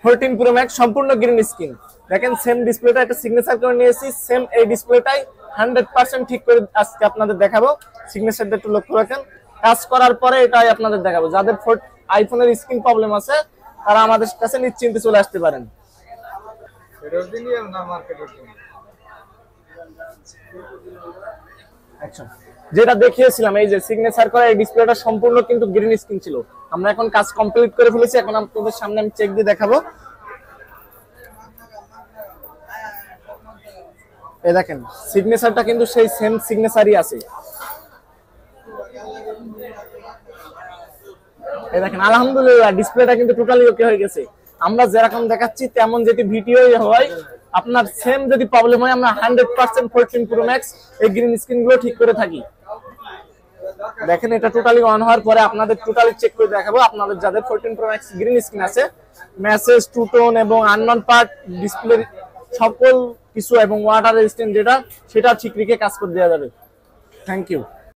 14 pro max সম্পূর্ণ green screen. দেখেন same ডিসপ্লেটা একটা সিগনেচার করে নিয়েছি, সেম এই ডিসপ্লেটাই 100% ঠিক করে আজকে আপনাদের দেখাবো। সিগনেচারটা একটু লক্ষ্য রাখেন, কাজ করার পরে এটাই আপনাদের দেখাবো। যাদের আইফোনের স্ক্রিন প্রবলেম আছে তারা আমাদের কাছে নিশ্চিন্তে চলে আসতে পারেন। আচ্ছা, যেটা দেখিয়েছিলাম এই যে সিগনেচার করা এই ডিসপ্লেটা সম্পূর্ণ কিন্তু গ্রিন স্ক্রিন ছিল। আমরা এখন কাজ কমপ্লিট করে ফেলেছি, এখন আপনাদের সামনে আমি চেক দিয়ে দেখাবো। এই দেখেন সিগনেচারটা কিন্তু সেই সেম সিগনেচারই আছে। এই দেখেন আলহামদুলিল্লাহ ডিসপ্লেটা কিন্তু টোটালি ওকে হয়ে গেছে। আমরা যেরকম দেখাচ্ছি তেমন যদি ভিডিও হয়, আপনার সেম যদি প্রবলেম হয়, আমরা 100% 14 প্রো ম্যাক্স এই গ্রিন স্ক্রিন গুলো ঠিক করে থাকি। দেখেন এটা টোটালি অন হওয়ার পরে আপনাদের টোটালি চেক করে দেখাবো। আপনাদের যাদের 14 প্রো ম্যাক্স গ্রিন স্ক্রিন আছে, মেসেজ, টু টোন এবং আননোন পার্ট, ডিসপ্লে সকল কিছু এবং ওয়াটার রেজিস্ট্যান্ট যেটা সেটা ঠিক রেখে কাজ করে দেওয়া যাবে। Thank you.